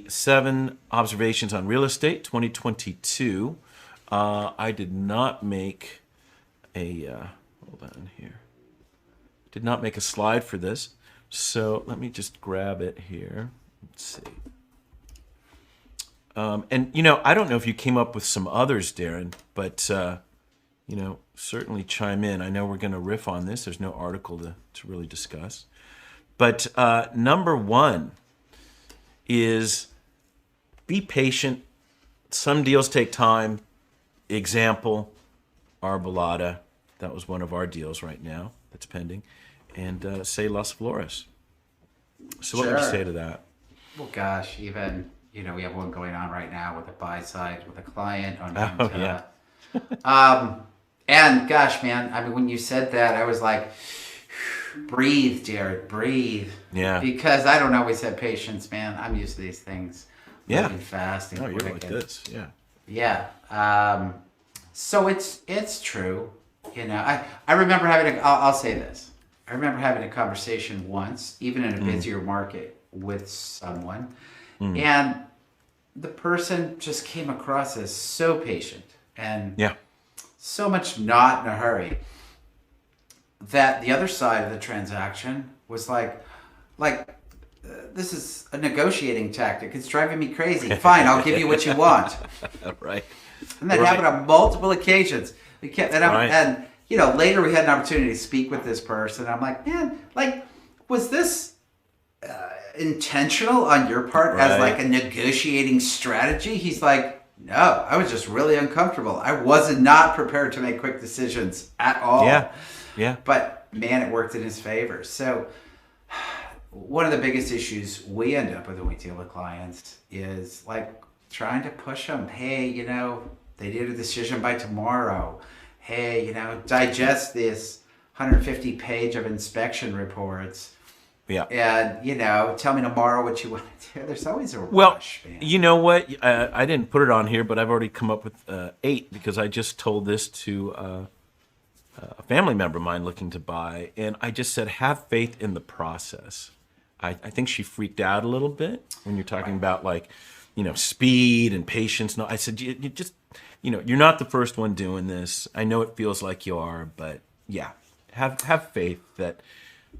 the 7 observations on real estate 2022. I did not make hold on here. Did not make a slide for this. So let me just grab it here. Let's see. And, I don't know if you came up with some others, Darren, but, certainly chime in. I know we're going to riff on this. There's no article to really discuss. But number 1 is be patient. Some deals take time. Example, Arbolada. That was one of our deals right now that's pending. And say Las Flores. So what would you say to that? Well, gosh, even, we have one going on right now with a buy side with a client on yeah. And gosh, man, I mean, when you said that, I was like, breathe, Jared, breathe. Yeah. Because I don't always have patience, man. I'm used to these things. Yeah. Moving fast and You're quick. like this. Yeah. Yeah. So it's true. I remember having I'll say this. I remember having a conversation once, even in a busier market, with someone, and the person just came across as so patient and so much not in a hurry that the other side of the transaction was like, this is a negotiating tactic. It's driving me crazy. Fine, I'll give you what you want. Right. And that happened on multiple occasions. And later we had an opportunity to speak with this person. I'm like, man, was this intentional on your part as like a negotiating strategy? He's like, no, I was just really uncomfortable. I was not prepared to make quick decisions at all. Yeah. But man, it worked in his favor. So one of the biggest issues we end up with when we deal with clients is like trying to push them. Hey, they did a decision by tomorrow. Hey, digest this 150-page of inspection reports. Yeah. And, tell me tomorrow what you want to do. There's always a rush, man. You know what? I didn't put it on here, but I've already come up with 8 because I just told this to a family member of mine looking to buy. And I just said, have faith in the process. I think she freaked out a little bit when you're talking about speed and patience. No, I said, you just, you're not the first one doing this. I know it feels like you are, but yeah, have faith that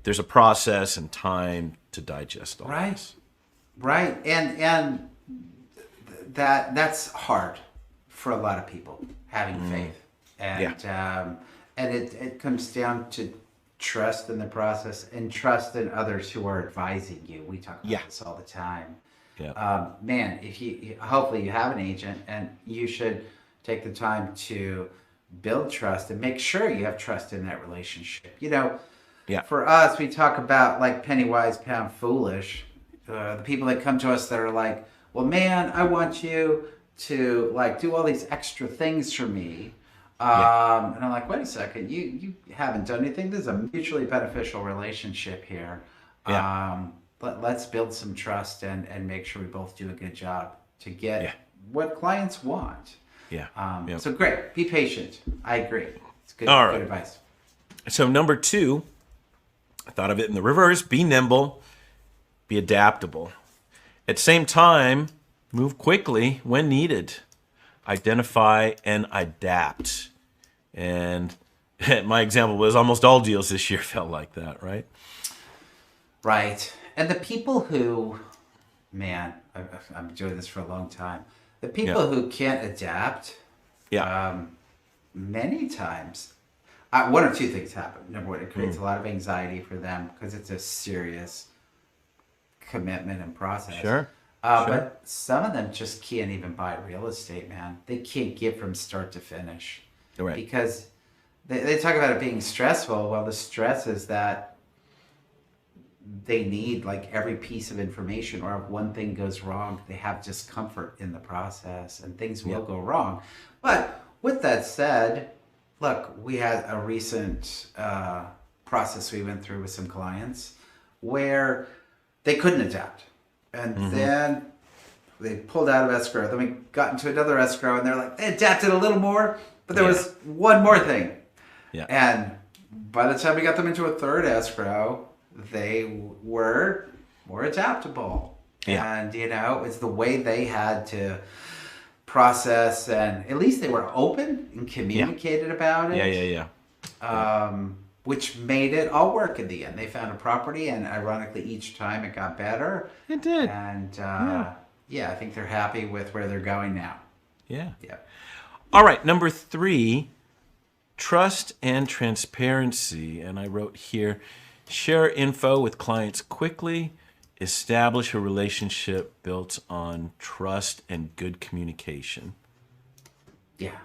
there's a process and time to digest all this. Right. And that's hard for a lot of people, having faith. And it comes down to trust in the process and trust in others who are advising you. We talk about this all the time. Yeah. Man, hopefully you have an agent, and you should take the time to build trust and make sure you have trust in that relationship. For us, we talk about like penny wise, pound foolish. The people that come to us that are like, well, man, I want you to like do all these extra things for me. And I'm like, wait a second, you haven't done anything. This is a mutually beneficial relationship here. Let's build some trust and make sure we both do a good job to get what clients want. So great. Be patient. I agree. It's good, good advice. So number 2, I thought of it in the reverse. Be nimble. Be adaptable. At the same time, move quickly when needed. Identify and adapt. And my example was almost all deals this year felt like that, right? Right. And the people who, man, I'm doing this for a long time. The people who can't adapt, many times, one or two things happen. Number one, it creates a lot of anxiety for them because it's a serious commitment and process. Sure. But some of them just can't even buy real estate, man. They can't get from start to finish. Right. Because they talk about it being stressful. Well, the stress is that they need like every piece of information, or if one thing goes wrong, they have discomfort in the process and things will go wrong. But with that said, look, we had a recent process we went through with some clients where they couldn't adapt. And then they pulled out of escrow. Then we got into another escrow, and they're like, they adapted a little more, but there was one more thing. Yeah. And by the time we got them into a third escrow, they were more adaptable. And, it's the way they had to process, and at least they were open and communicated about it. Which made it all work in the end. They found a property, and ironically, each time it got better. It did. And I think they're happy with where they're going now. Yeah. Yeah. All right, number 3, trust and transparency. And I wrote here, share info with clients quickly, establish a relationship built on trust and good communication. Yeah,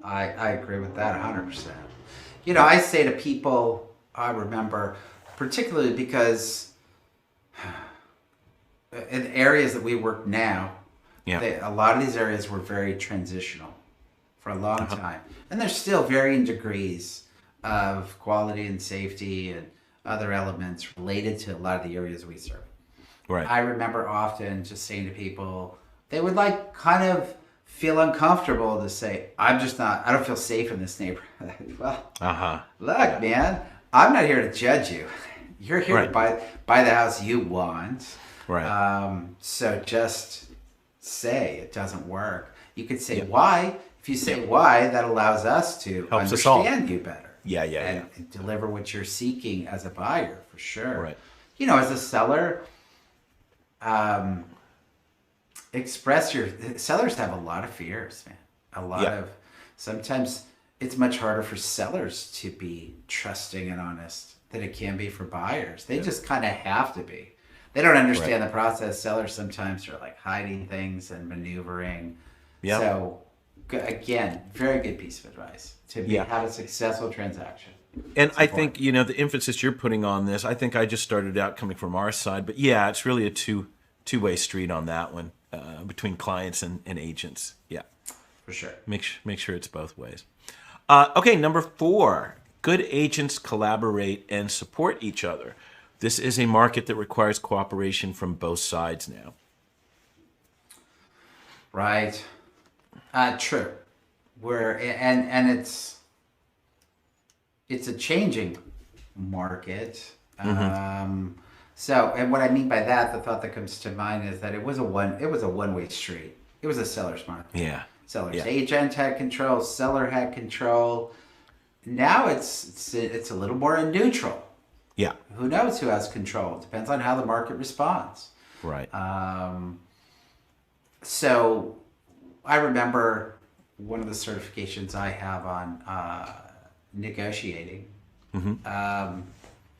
I agree with that 100%. I say to people, I remember, particularly because in areas that we work now, a lot of these areas were very transitional for a long time. And there's still varying degrees of quality and safety and other elements related to a lot of the areas we serve. Right. I remember often just saying to people, they would kind of feel uncomfortable to say, I don't feel safe in this neighborhood. Well, look, man, I'm not here to judge you. You're here to buy the house you want. Right. So just say it doesn't work. You could say why. If you say why, that allows us to understand you better. And deliver what you're seeking as a buyer, for sure. Right. As a seller, sellers have a lot of fears, man. Sometimes it's much harder for sellers to be trusting and honest than it can be for buyers. They just kind of have to be. They don't understand the process. Sellers sometimes are hiding things and maneuvering. So again, very good piece of advice to have a successful transaction. And I think, the emphasis you're putting on this, I think I just started out coming from our side, but it's really a two-way street on that one, between clients and agents. Yeah. For sure. Make sure it's both ways. Okay, number 4, good agents collaborate and support each other. This is a market that requires cooperation from both sides now. Right. True. And it's a changing market. So, and what I mean by that, the thought that comes to mind is that it was a one-way street. It was a seller's market. Yeah. Seller's agent had control, seller had control. Now it's a little more neutral. Yeah. Who knows who has control? Depends on how the market responds. Right. So I remember one of the certifications I have on negotiating. And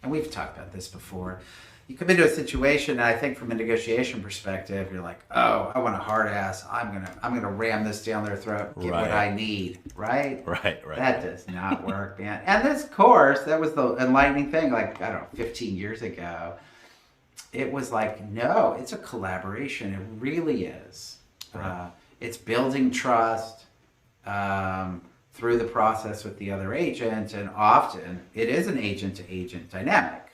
we've talked about this before. You come into a situation, and I think from a negotiation perspective, you're like, oh, I want a hard ass. I'm gonna ram this down their throat, get what I need, right? Right. That does not work, man. And this course, that was the enlightening thing, 15 years ago. It was no, it's a collaboration. It really is. Right. It's building trust through the process with the other agent, and often it is an agent-to-agent dynamic.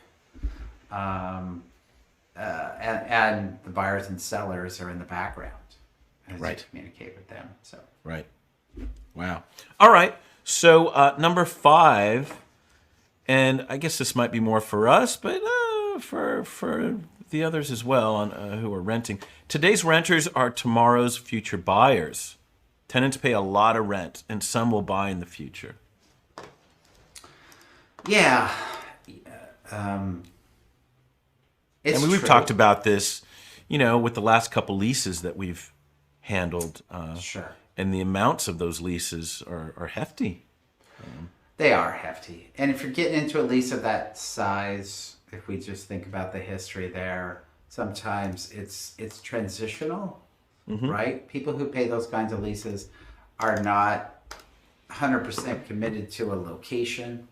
And the buyers and sellers are in the background as you communicate with them. So Wow. All right. So number 5, and I guess this might be more for us, but for the others as well who are renting. Today's renters are tomorrow's future buyers. Tenants pay a lot of rent, and some will buy in the future. Yeah. We've talked about this, with the last couple leases that we've handled. Sure. And the amounts of those leases are hefty. They are hefty. And if you're getting into a lease of that size, if we just think about the history there, sometimes it's transitional, right? People who pay those kinds of leases are not 100% committed to a location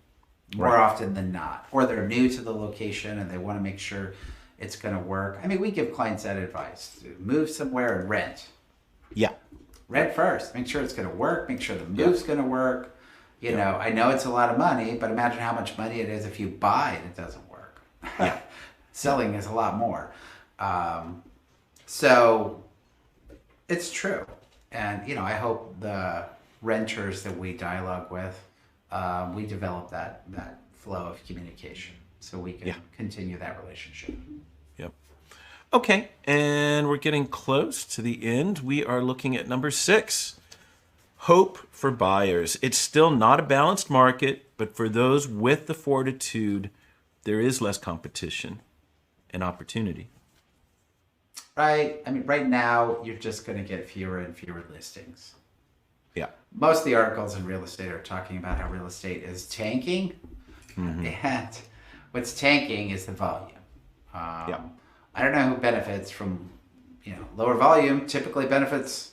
more often than not. Or they're new to the location and they want to make sure it's going to work. I mean, we give clients that advice. Move somewhere and rent. Yeah. Rent first. Make sure it's going to work. Make sure the move's going to work. You know, I know it's a lot of money, but imagine how much money it is if you buy it, it doesn't work. Yeah. Selling is a lot more. So it's true. And, I hope the renters that we dialogue with, we develop that flow of communication so we can continue that relationship. Yep. Okay, and we're getting close to the end. We are looking at number 6, hope for buyers. It's still not a balanced market, but for those with the fortitude, there is less competition and opportunity. Right. I mean, right now, you're just going to get fewer and fewer listings. Yeah. Most of the articles in real estate are talking about how real estate is tanking. And what's tanking is the volume. Yeah. I don't know who benefits from, lower volume. Typically benefits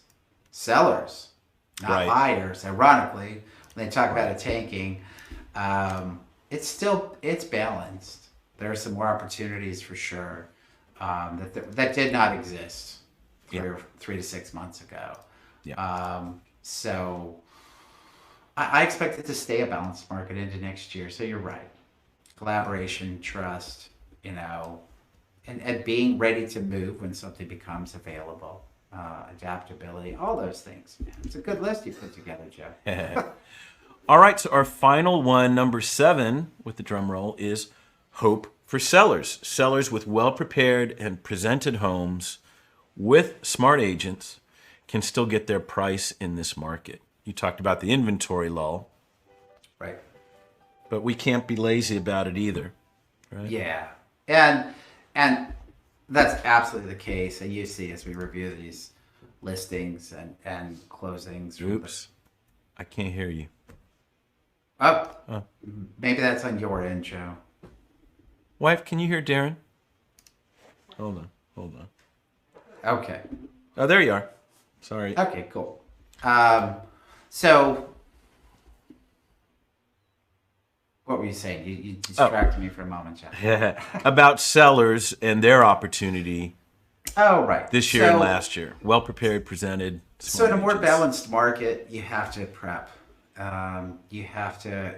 sellers, not Right. buyers. Ironically, when they talk about it tanking, it's balanced. There are some more opportunities for sure that did not exist 3 to 6 months ago. Yeah. So I expect it to stay a balanced market into next year. So you're right. Collaboration, trust, and being ready to move when something becomes available. Adaptability, all those things. It's a good list you put together, Joe. All right, so our final one, number 7, with the drum roll, is hope for sellers. Sellers with well-prepared and presented homes with smart agents can still get their price in this market. You talked about the inventory lull. Right. But we can't be lazy about it either, right? Yeah. And that's absolutely the case. And you see as we review these listings and closings. Oops. I can't hear you. Oh. Maybe that's on your end, Joe. Wife, can you hear Darren? Hold on. Okay. Oh, there you are. Sorry. Okay, cool. So what were you saying? You distracted me for a moment, Joe. About sellers and their opportunity Oh, right. this year and last year. Well prepared, presented. So in a more agents. balanced market, you have to prep. You have to,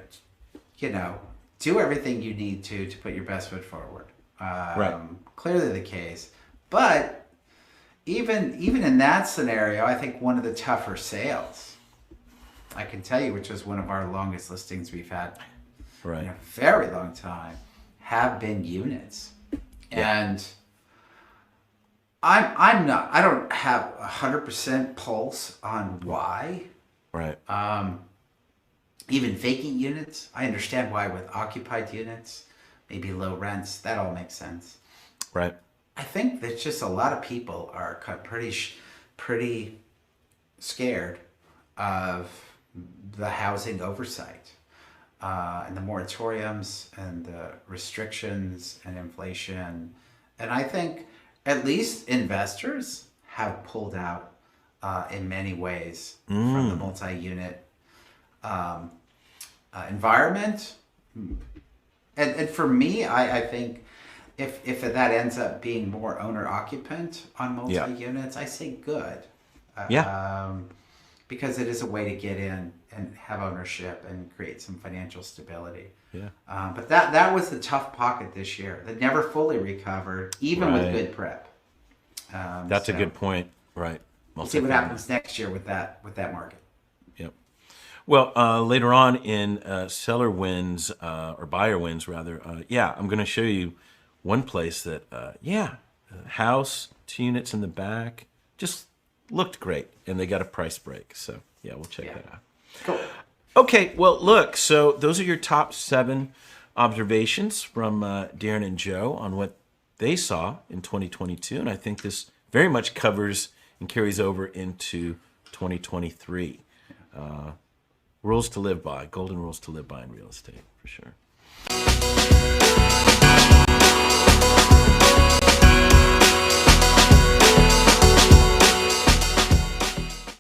do everything you need to put your best foot forward. Right. Clearly the case. But even in that scenario, I think one of the tougher sales, I can tell you, which was one of our longest listings we've had Right. in a very long time, have been units. Yeah. And I don't have 100% pulse on why. Right. Even vacant units, I understand why with occupied units, maybe low rents, that all makes sense. Right. I think that just a lot of people are pretty scared of the housing oversight and the moratoriums and the restrictions and inflation. And I think at least investors have pulled out in many ways from the multi-unit environment. And for me, I think if that ends up being more owner-occupant on multi-units, I say good. Because it is a way to get in and have ownership and create some financial stability. Yeah. But that was the tough pocket this year that never fully recovered, even with good prep. That's a good point. Right. We'll see what happens next year with that market. Yep. Well, later on in seller wins or buyer wins rather, I'm going to show you one place that, house, 2 units in the back, just looked great, and they got a price break. So we'll check that out. Cool. Okay, well, look, so those are your top 7 observations from Darren and Joe on what they saw in 2022, and I think this very much covers and carries over into 2023. Rules to live by, golden rules to live by in real estate, for sure.